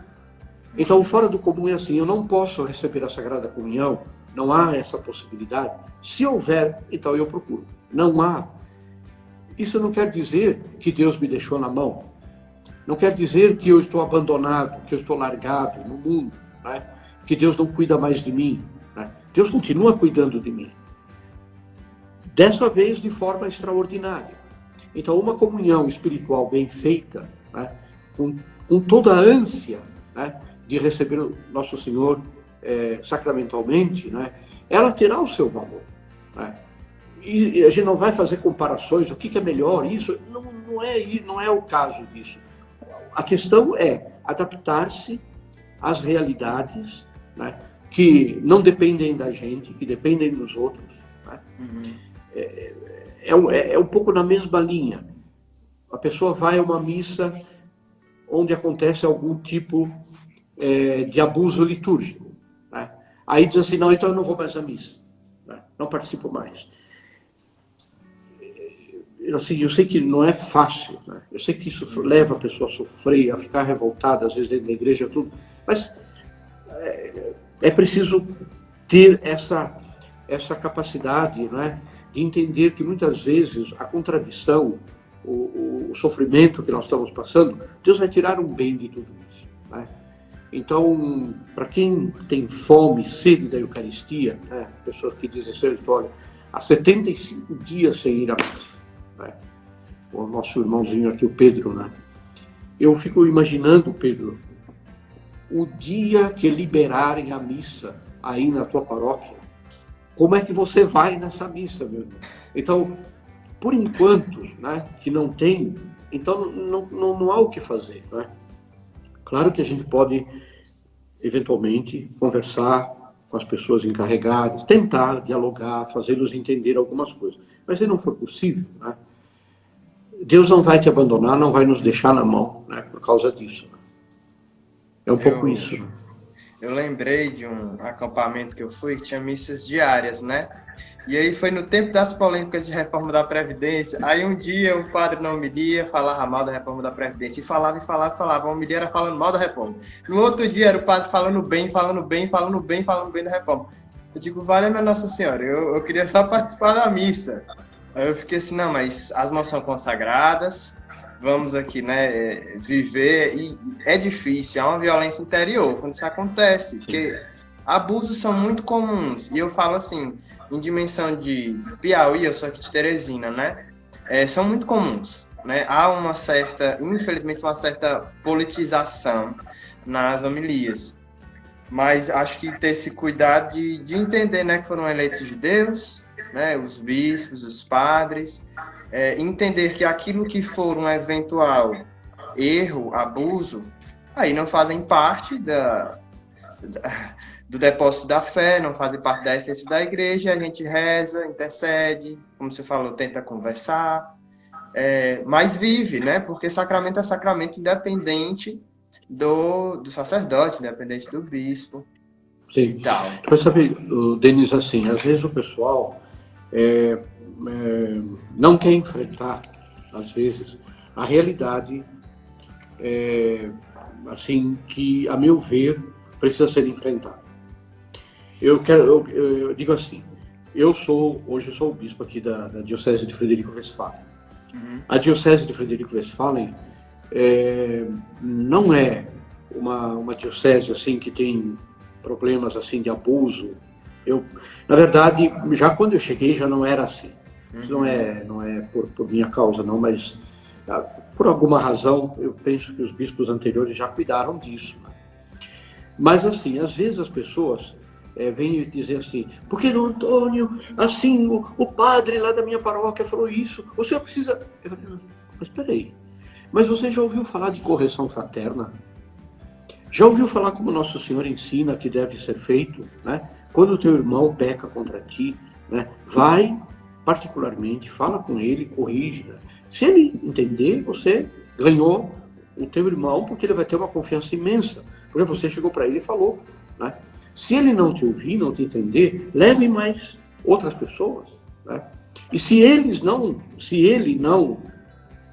Então, o fora do comum é assim, eu não posso receber a Sagrada Comunhão, não há essa possibilidade. Se houver, então eu procuro. Não há. Isso não quer dizer que Deus me deixou na mão. Não quer dizer que eu estou abandonado, que eu estou largado no mundo, né? Que Deus não cuida mais de mim, né? Deus continua cuidando de mim. Dessa vez de forma extraordinária. Então, uma comunhão espiritual bem feita, né? Com toda a ânsia, né, de receber o nosso Senhor sacramentalmente, né, ela terá o seu valor, né? E a gente não vai fazer comparações, o que é melhor, isso não é o caso disso. A questão é adaptar-se às realidades, né, que não dependem da gente, que dependem dos outros, né? É um pouco na mesma linha. A pessoa vai a uma missa onde acontece algum tipo de abuso litúrgico, né? Aí diz assim, não, então eu não vou mais à missa, né? Não participo mais. Assim, eu sei que não é fácil, né? Eu sei que isso leva a pessoa a sofrer, a ficar revoltada, às vezes dentro da igreja, tudo, mas é preciso ter essa capacidade, né, de entender que muitas vezes a contradição, o sofrimento que nós estamos passando, Deus vai tirar um bem de tudo isso, né? Então, para quem tem fome, sede da Eucaristia, né, pessoas que dizem assim, olha, há 75 dias sem ir à missa, né? O nosso irmãozinho aqui, o Pedro, né? Eu fico imaginando, Pedro, o dia que liberarem a missa aí na tua paróquia, como é que você vai nessa missa, meu irmão? Então, por enquanto, né, que não tem, então não há o que fazer, né? Claro que a gente pode, eventualmente, conversar com as pessoas encarregadas, tentar dialogar, fazê-los entender algumas coisas. Mas se não for possível, né, Deus não vai te abandonar, não vai nos deixar na mão, né, por causa disso. É um pouco isso, né? Eu lembrei de um acampamento que eu fui, que tinha missas diárias, né? E aí foi no tempo das polêmicas de reforma da Previdência. Aí um dia o padre na homilia falava mal da reforma da Previdência. E falava. A homilia era falando mal da reforma. No outro dia era o padre falando bem da reforma. Eu digo, vale minha Nossa Senhora, eu queria só participar da missa. Aí eu fiquei assim, não, mas as mãos são consagradas, vamos aqui, né, viver, e é difícil, é uma violência interior quando isso acontece, porque abusos são muito comuns, e eu falo assim, em dimensão de Piauí, eu sou aqui de Teresina, né, são muito comuns, né, há infelizmente uma certa politização nas homilias, mas acho que ter esse cuidado de entender, né, que foram eleitos de Deus, né, os bispos, os padres, entender que aquilo que for um eventual erro, abuso, aí não fazem parte do depósito da fé, não fazem parte da essência da igreja, a gente reza, intercede, como você falou, tenta conversar, mas vive, né, porque sacramento é sacramento independente do sacerdote, independente do bispo. Sim. Mas sabe, Denis, assim, às vezes o pessoal não quer enfrentar, às vezes, a realidade, assim, que, a meu ver, precisa ser enfrentada. Eu digo assim, hoje eu sou o bispo aqui da Diocese de Frederico Westphalen. Uhum. A Diocese de Frederico Westphalen não é uma diocese assim que tem problemas assim de abuso, Na verdade, já quando eu cheguei, já não era assim. Isso não é por minha causa, não, mas por alguma razão, eu penso que os bispos anteriores já cuidaram disso. Né? Mas, assim, às vezes as pessoas vêm dizer assim, porque no Antônio, assim, o padre lá da minha paróquia falou isso, o senhor precisa... Eu falei, mas peraí, mas você já ouviu falar de correção fraterna? Já ouviu falar como Nosso Senhor ensina que deve ser feito? Né? Quando o teu irmão peca contra ti, né? Vai particularmente, fala com ele, corrige. Né? Se ele entender, você ganhou o teu irmão, porque ele vai ter uma confiança imensa, porque você chegou para ele e falou. Né? Se ele não te ouvir, não te entender, leve mais outras pessoas. Né? E se ele não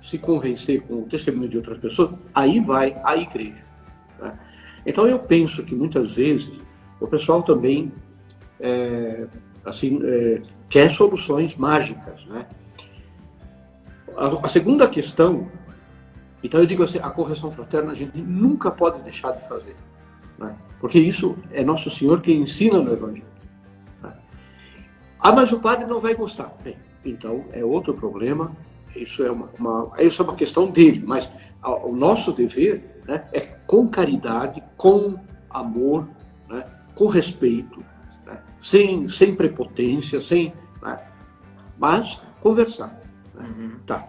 se convencer com o testemunho de outras pessoas, aí vai a igreja. Né? Então eu penso que muitas vezes o pessoal também quer soluções mágicas. Né? A segunda questão, então eu digo assim, a correção fraterna a gente nunca pode deixar de fazer. Né? Porque isso é Nosso Senhor que ensina no Evangelho. Né? Mas o padre não vai gostar. Bem, então é outro problema, isso é uma questão dele, mas o nosso dever, né, é com caridade, com amor, né, com respeito, né, sem prepotência, né, mas conversar. Né? Tá.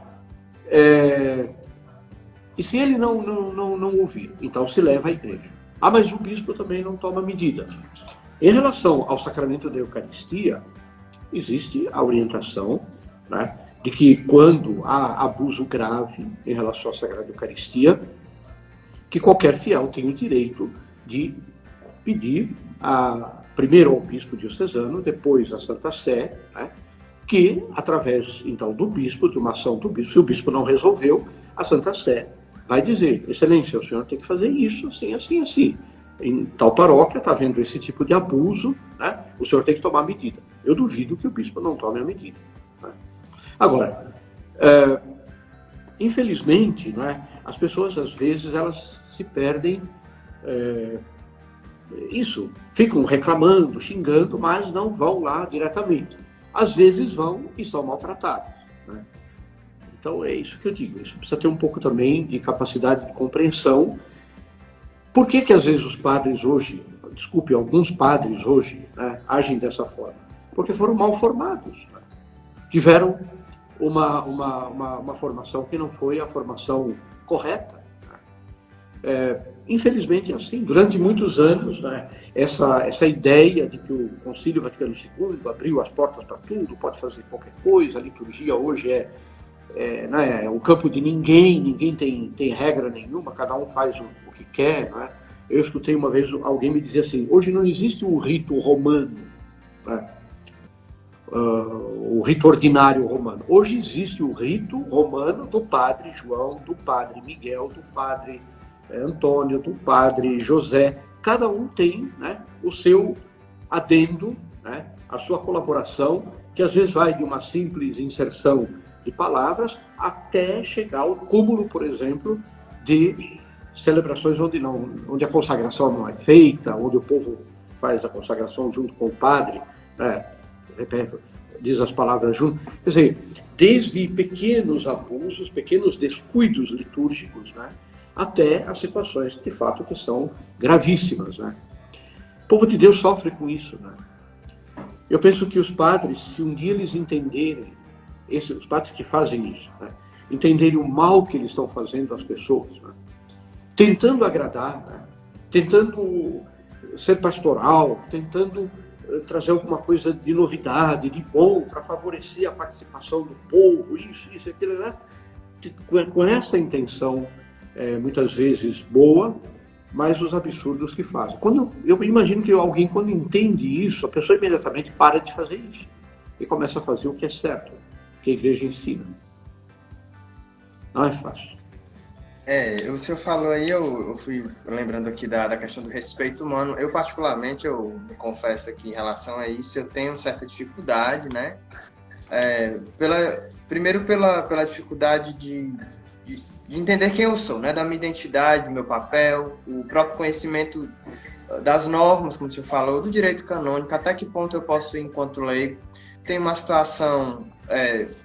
E se ele não ouvir, então se leva à igreja. Mas o bispo também não toma medida. Em relação ao sacramento da Eucaristia, existe a orientação, né, de que quando há abuso grave em relação à Sagrada Eucaristia, que qualquer fiel tem o direito de pedir primeiro ao bispo diocesano, depois à Santa Sé, né, que, através, então, do bispo, de uma ação do bispo, se o bispo não resolveu, a Santa Sé vai dizer, excelência, o senhor tem que fazer isso, assim, assim, assim. Em tal paróquia está havendo esse tipo de abuso, né, o senhor tem que tomar medida. Eu duvido que o bispo não tome a medida. Né? Agora, infelizmente, né, as pessoas, às vezes, elas se perdem ficam reclamando, xingando, mas não vão lá diretamente. Às vezes vão e são maltratados. Né? Então é isso que eu digo, isso precisa ter um pouco também de capacidade de compreensão. Por que às vezes os padres hoje, alguns padres hoje, né, agem dessa forma? Porque foram mal formados. Né? Tiveram uma formação que não foi a formação correta. Infelizmente é assim, durante muitos anos, né, essa ideia de que o Concílio Vaticano II abriu as portas para tudo, pode fazer qualquer coisa, a liturgia hoje é um campo de ninguém tem regra nenhuma, cada um faz o que quer. Né? Eu escutei uma vez alguém me dizer assim, hoje não existe o rito romano, né? O rito ordinário romano. Hoje existe o rito romano do padre João, do padre Miguel, do padre Antônio, do padre José. Cada um tem, né, o seu adendo, né, a sua colaboração, que às vezes vai de uma simples inserção de palavras até chegar ao cúmulo, por exemplo, de celebrações onde a consagração não é feita, onde o povo faz a consagração junto com o padre, né, diz as palavras junto. Quer dizer, desde pequenos abusos, pequenos descuidos litúrgicos, né, até as situações, de fato, que são gravíssimas. Né? O povo de Deus sofre com isso. Né? Eu penso que os padres, se um dia eles entenderem, os padres que fazem isso, né, entenderem o mal que eles estão fazendo às pessoas, né, tentando agradar, né, tentando ser pastoral, tentando trazer alguma coisa de novidade, de bom, para favorecer a participação do povo, isso, aquilo, né? Com essa intenção, muitas vezes boa, mas os absurdos que fazem. Eu imagino que alguém, quando entende isso, a pessoa imediatamente para de fazer isso e começa a fazer o que é certo, que a igreja ensina. Não é fácil. O senhor falou aí, eu fui lembrando aqui da questão do respeito humano. Eu, particularmente, eu me confesso aqui em relação a isso, eu tenho certa dificuldade, né? Primeiro pela dificuldade de entender quem eu sou, né? Da minha identidade, do meu papel, o próprio conhecimento das normas, como você falou, do direito canônico, até que ponto eu posso ir enquanto leigo. Tem uma situação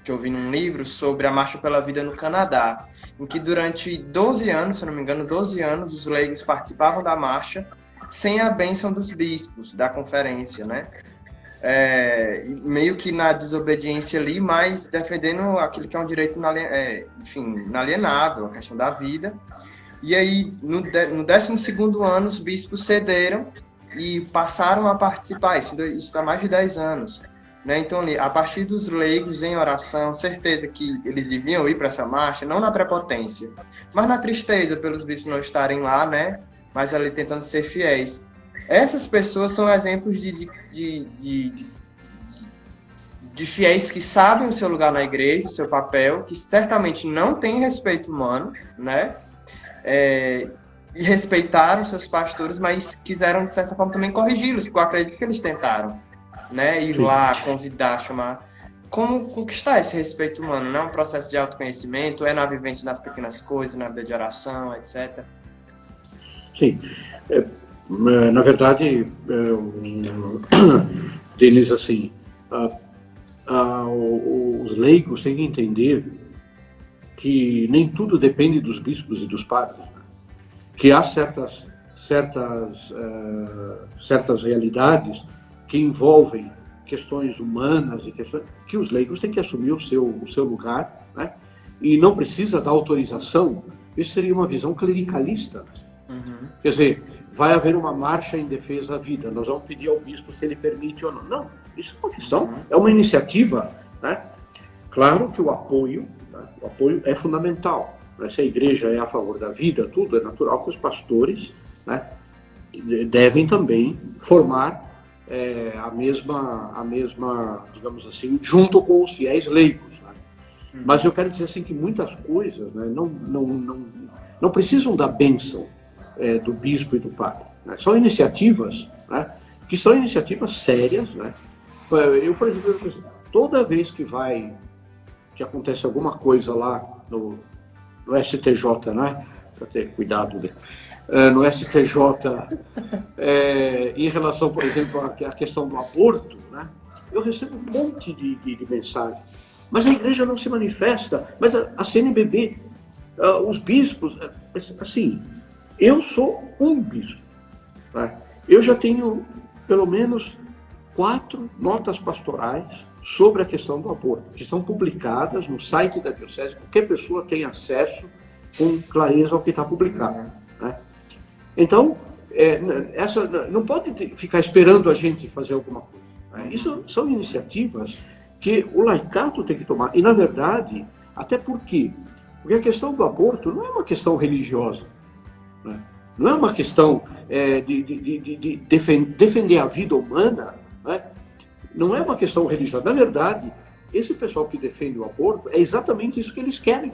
que eu vi num livro sobre a Marcha pela Vida no Canadá, em que durante 12 anos, se não me engano, 12 anos, os leigos participavam da marcha sem a bênção dos bispos da conferência, né? Meio que na desobediência ali, mas defendendo aquilo que é um direito inalienável, a questão da vida. E aí, no 12º ano, os bispos cederam e passaram a participar, isso há mais de 10 anos. Né? Então, a partir dos leigos em oração, certeza que eles deviam ir para essa marcha, não na prepotência, mas na tristeza pelos bispos não estarem lá, né? Mas ali tentando ser fiéis. Essas pessoas são exemplos de fiéis que sabem o seu lugar na igreja, o seu papel, que certamente não têm respeito humano, né? E respeitaram seus pastores, mas quiseram, de certa forma, também corrigi-los, porque eu acredito que eles tentaram, né? Ir lá, convidar, chamar. Como conquistar esse respeito humano? Não é um processo de autoconhecimento, é na vivência das pequenas coisas, na vida de oração, etc. Sim. Na verdade, Denis, assim, os leigos têm que entender que nem tudo depende dos bispos e dos padres, né? Que há certas realidades que envolvem questões humanas e questões que os leigos têm que assumir o seu lugar, né? E não precisa da autorização. Isso seria uma visão clericalista. Uhum. Quer dizer, vai haver uma marcha em defesa da vida, nós vamos pedir ao bispo se ele permite ou não. Não, isso é uma questão, é uma iniciativa, né? Claro que o apoio é fundamental, né? Se a igreja é a favor da vida, tudo é natural que os pastores, né, devem também formar a mesma, digamos assim, junto com os fiéis leigos, né? Mas eu quero dizer assim que muitas coisas, né, não precisam da bênção do bispo e do padre, né? São iniciativas, né, que são iniciativas sérias, né? Eu, por exemplo, toda vez que acontece alguma coisa lá no STJ, né? Para ter cuidado no STJ, em relação, por exemplo, à questão do aborto, né? Eu recebo um monte de mensagem. Mas a igreja não se manifesta, mas a CNBB, os bispos, assim, eu sou um bispo, né? Eu já tenho pelo menos 4 notas pastorais sobre a questão do aborto, que são publicadas no site da Diocese, qualquer pessoa tem acesso com clareza ao que está publicado, né? Então, essa não pode ficar esperando a gente fazer alguma coisa, né? Isso são iniciativas que o laicato tem que tomar. E, na verdade, até porque a questão do aborto não é uma questão religiosa, né? Não é uma questão de defender a vida humana, né? Não é uma questão religiosa. Na verdade, esse pessoal que defende o aborto é exatamente isso que eles querem.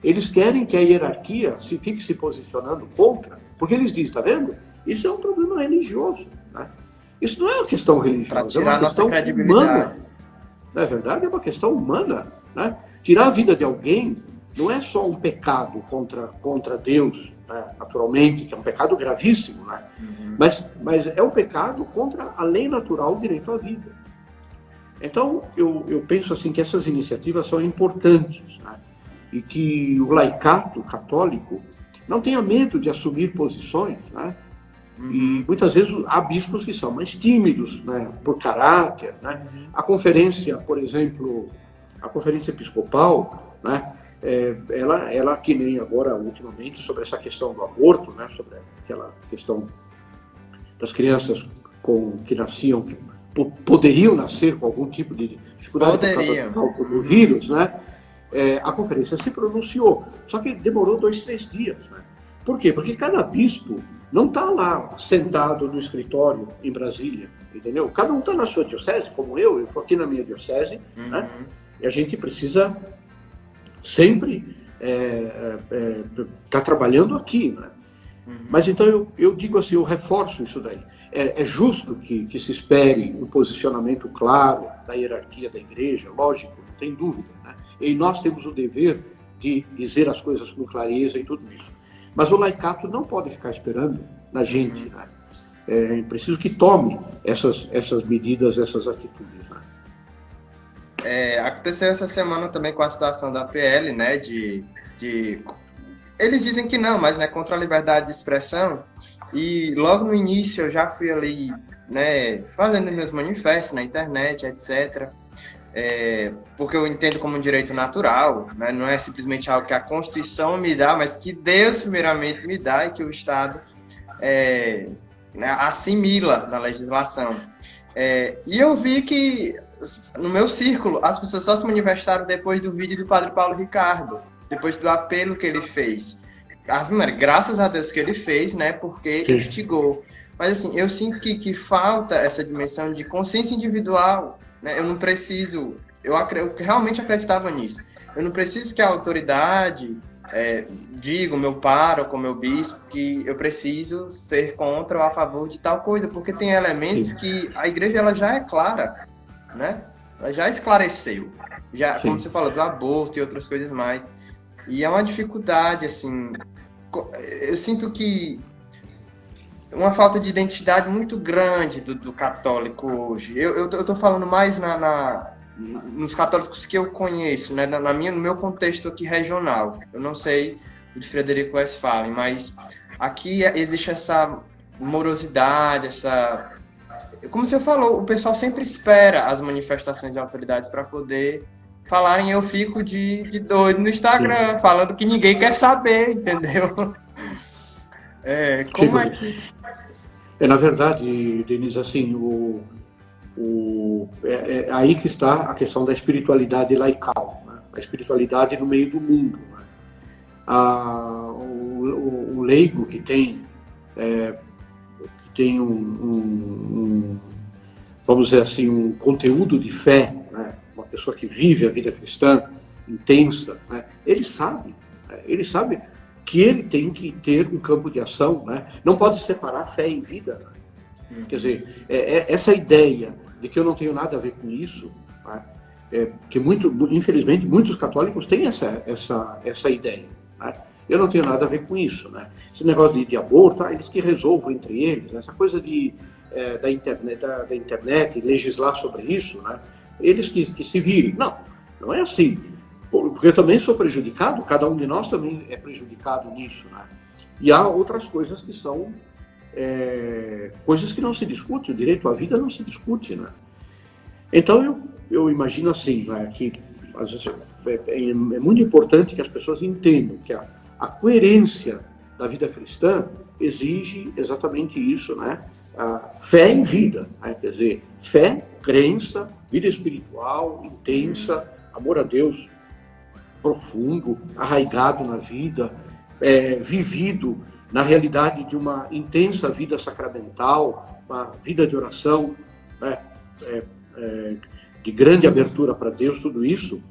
Eles querem que a hierarquia fique se posicionando contra, porque eles dizem, está vendo? Isso é um problema religioso, né? Isso não é uma questão religiosa, é uma questão humana. Na verdade, é uma questão humana, né? Tirar a vida de alguém não é só um pecado contra Deus, né? Naturalmente, que é um pecado gravíssimo, né? Uhum. Mas é um pecado contra a lei natural, o direito à vida. Então, eu penso assim que essas iniciativas são importantes, né? E que o laicato católico não tenha medo de assumir posições, né? E muitas vezes há bispos que são mais tímidos, né, por caráter, né? A conferência, por exemplo, a conferência episcopal, né, ela que nem agora ultimamente sobre essa questão do aborto, né, sobre aquela questão das crianças que nasciam, que poderiam nascer com algum tipo de dificuldade por causa do vírus, né? A conferência se pronunciou, só que demorou 2-3 dias, né? Por quê? Porque cada bispo não está lá sentado no escritório em Brasília, entendeu? Cada um está na sua diocese, como eu estou aqui na minha diocese, né? E a gente precisa sempre estar trabalhando aqui, né? Mas então eu digo assim, eu reforço isso daí. É justo que se espere um posicionamento claro da hierarquia da igreja, lógico, não tem dúvida, né? E nós temos o dever de dizer as coisas com clareza e tudo isso. Mas o laicato não pode ficar esperando na gente, né? é preciso que tome essas medidas, essas atitudes. Né? Aconteceu essa semana também com a situação da PL, né, eles dizem que não, mas né, contra a liberdade de expressão, e logo no início eu já fui ali, né, fazendo meus manifestos na internet, etc., porque eu entendo como um direito natural, né, não é simplesmente algo que a Constituição me dá, mas que Deus primeiramente me dá e que o Estado né, assimila na legislação. E eu vi que no meu círculo as pessoas só se manifestaram depois do vídeo do Padre Paulo Ricardo, depois do apelo que ele fez. Graças a Deus que ele fez, né, porque Sim. instigou. Mas assim, eu sinto que falta essa dimensão de consciência individual, né? Eu não preciso, eu realmente acreditava nisso. Eu não preciso que a autoridade diga, o meu pároco, o meu bispo, que eu preciso ser contra ou a favor de tal coisa, porque tem elementos Sim. que a igreja ela já é clara, né? Ela já esclareceu, já, como você falou, do aborto e outras coisas mais. E é uma dificuldade, assim, eu sinto que uma falta de identidade muito grande do católico hoje. Eu tô falando mais nos católicos que eu conheço, né? No meu contexto aqui regional. Eu não sei o de Frederico Westphalen, mas aqui existe essa morosidade, como você falou, o pessoal sempre espera as manifestações de autoridades para poder falarem. Eu fico de doido no Instagram, Sim. falando que ninguém quer saber, entendeu? Como é que... Na verdade, Denise, assim, é aí que está a questão da espiritualidade laical, né? A espiritualidade no meio do mundo. Né? O leigo que tem vamos dizer assim, um conteúdo de fé, né? Uma pessoa que vive a vida cristã intensa, né? Ele sabe que ele tem que ter um campo de ação, né? Não pode separar fé e vida. Né? Quer dizer, essa ideia de que eu não tenho nada a ver com isso, né? Que infelizmente, muitos católicos têm essa ideia. Né? Eu não tenho nada a ver com isso. Né? Esse negócio de aborto, eles que resolvam entre eles, essa coisa da internet, legislar sobre isso, né? Eles que se virem. Não é assim. Porque eu também sou prejudicado, cada um de nós também é prejudicado nisso. Né? E há outras coisas que são coisas que não se discute, o direito à vida não se discute. Né? Então eu imagino assim, né, que às vezes, é muito importante que as pessoas entendam que a coerência da vida cristã exige exatamente isso, né? A fé em vida, né? Quer dizer, fé, crença, vida espiritual intensa, amor a Deus profundo, arraigado na vida, vivido na realidade de uma intensa vida sacramental, uma vida de oração, né? De grande abertura para Deus, tudo isso.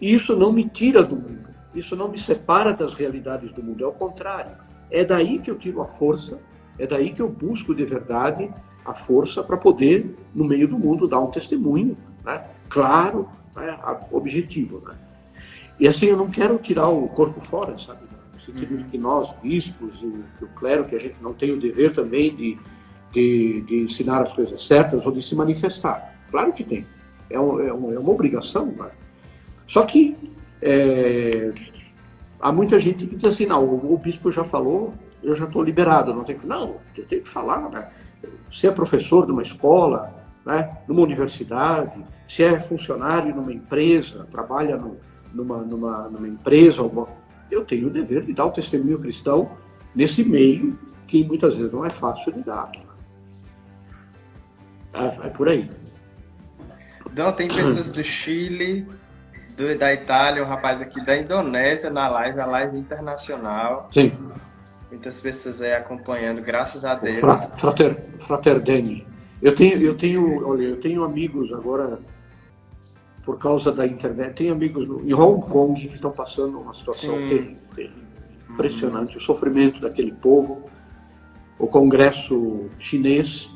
E isso não me tira do mundo, isso não me separa das realidades do mundo, é o contrário. É daí que eu tiro a força, é daí que eu busco de verdade a força para poder, no meio do mundo, dar um testemunho, né? Claro, né? Objetivo. Né? E assim, eu não quero tirar o corpo fora, sabe? No sentido de que nós, bispos, e o clero, que a gente não tem o dever também de ensinar as coisas certas ou de se manifestar. Claro que tem. É uma obrigação. Né? Só que há muita gente que diz assim, não, o bispo já falou, eu já estou liberado, não tenho que... Não, eu tenho que falar, né? Se é professor de uma escola, né? Numa universidade, se é funcionário numa empresa, trabalha numa empresa, eu tenho o dever de dar o testemunho cristão nesse meio que muitas vezes não é fácil de dar. É por aí. Não, tem pessoas do Chile, da Itália, um rapaz aqui da Indonésia na live, a live internacional. Sim. Muitas pessoas aí acompanhando, graças a Deus. Frater Deni. Eu tenho amigos agora, por causa da internet, tenho amigos em Hong Kong que estão passando uma situação terrível, impressionante. O sofrimento daquele povo, o Congresso chinês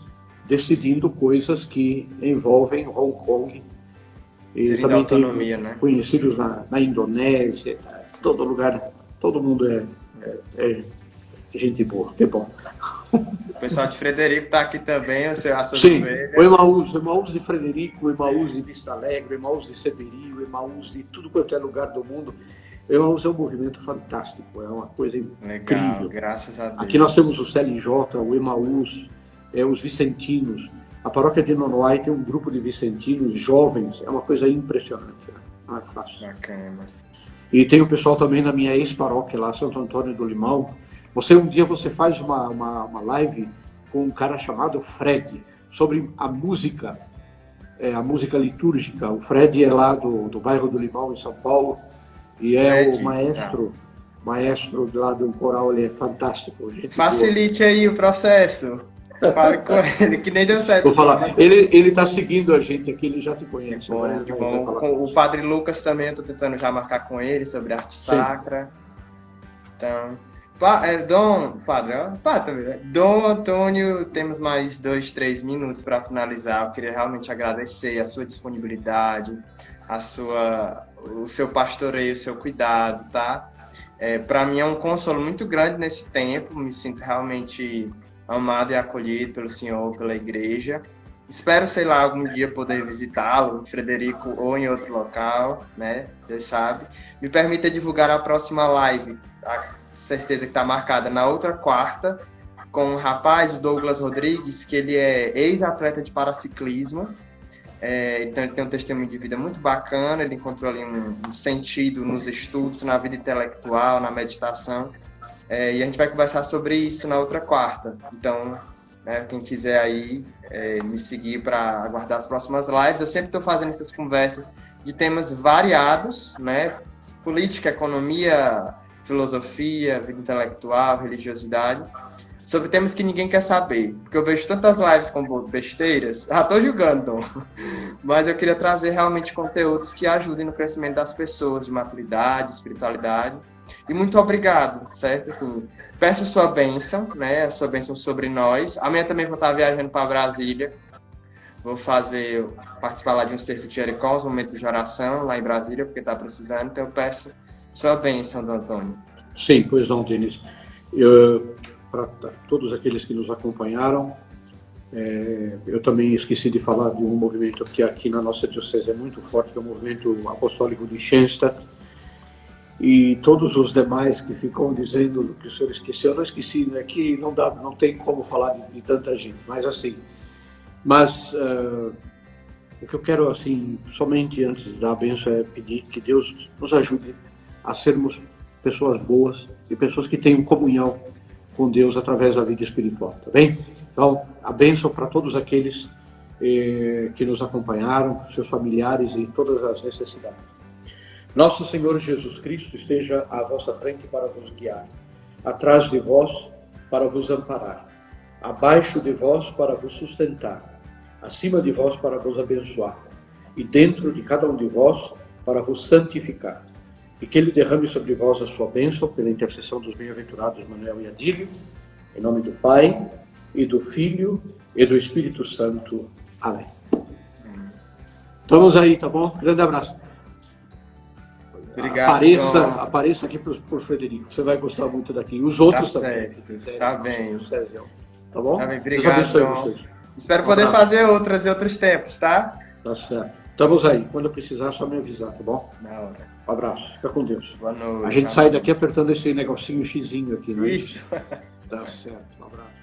decidindo coisas que envolvem Hong Kong. E também autonomia, tem né? conhecidos na Indonésia, todo lugar, todo mundo é gente boa, que bom. O pessoal de Frederico está aqui também, a sua Sim, ovelha. o Emaús de Frederico, o Emaús de Vista Alegre, o Emaús de Seberi, o Emaús de tudo quanto é lugar do mundo. O Emaús é um movimento fantástico, é uma coisa incrível. Legal, graças a Deus. Aqui nós temos o CLJ, o Emaús, os Vicentinos. A paróquia de Nonoai tem um grupo de vicentinos jovens, é uma coisa impressionante. Né? Não é fácil. Bacana. E tem o pessoal também na minha ex-paróquia lá, Santo Antônio do Limão. Um dia você faz uma live com um cara chamado Fred, sobre a música litúrgica. O Fred é lá do bairro do Limão, em São Paulo, e é Fred, o maestro lá do coral, ele é fantástico. Facilite aí o processo. Fale com ele, que nem deu certo. Vou falar, ele está seguindo a gente aqui, ele já te conhece. Que bom. O Padre Lucas também, eu estou tentando já marcar com ele sobre arte sacra. Então, Dom Antônio, temos mais 2, 3 minutos para finalizar. Eu queria realmente agradecer a sua disponibilidade, o seu pastoreio, o seu cuidado, tá? Para mim é um consolo muito grande nesse tempo, me sinto realmente amado e acolhido pelo Senhor, pela igreja. Espero, sei lá, algum dia poder visitá-lo, em Frederico ou em outro local, né? Você sabe. Me permita divulgar a próxima live, a certeza que está marcada na outra quarta, com um rapaz, o Douglas Rodrigues, que ele é ex-atleta de paraciclismo. Então ele tem um testemunho de vida muito bacana, ele encontrou ali um sentido nos estudos, na vida intelectual, na meditação. E a gente vai conversar sobre isso na outra quarta. Então, quem quiser aí me seguir para aguardar as próximas lives, eu sempre estou fazendo essas conversas de temas variados, né? Política, economia, filosofia, vida intelectual, religiosidade, sobre temas que ninguém quer saber. Porque eu vejo tantas lives com besteiras, tô julgando, Dom. Mas eu queria trazer realmente conteúdos que ajudem no crescimento das pessoas, de maturidade, espiritualidade. E muito obrigado, certo? Assim, peço sua bênção, né? A sua bênção sobre nós. Amanhã também vou estar viajando para Brasília. Vou participar lá de um cerco de Jericó, uns momentos de oração lá em Brasília, porque está precisando. Então eu peço sua bênção, Dom Antônio. Sim, pois não, Denis. Para todos aqueles que nos acompanharam, eu também esqueci de falar de um movimento que aqui na nossa diocese é muito forte, que é o movimento apostólico de Schoenstatt. E todos os demais que ficam dizendo que o senhor esqueceu, eu não esqueci, né? Que não tem como falar de tanta gente, mas assim. O que eu quero, assim, somente antes de dar a bênção é pedir que Deus nos ajude a sermos pessoas boas e pessoas que tenham comunhão com Deus através da vida espiritual, tá bem? Então, a bênção para todos aqueles que nos acompanharam, seus familiares e todas as necessidades. Nosso Senhor Jesus Cristo esteja à vossa frente para vos guiar, atrás de vós para vos amparar, abaixo de vós para vos sustentar, acima de vós para vos abençoar, e dentro de cada um de vós para vos santificar. E que Ele derrame sobre vós a sua bênção pela intercessão dos bem-aventurados Manuel e Adílio, em nome do Pai, e do Filho, e do Espírito Santo. Amém. Estamos aí, tá bom? Grande abraço. Obrigado, apareça aqui por Frederico, você vai gostar muito daqui. Os outros também. Tá bem. Tá bom? Tá bem, obrigado. Vocês. Espero poder fazer outros tempos, tá? Tá certo. Estamos aí. Quando precisar, só me avisar, tá bom? Na hora. Um abraço. Fica com Deus. Boa noite. A gente sai daqui apertando esse negocinho xizinho aqui, né? Isso. Tá certo. Um abraço.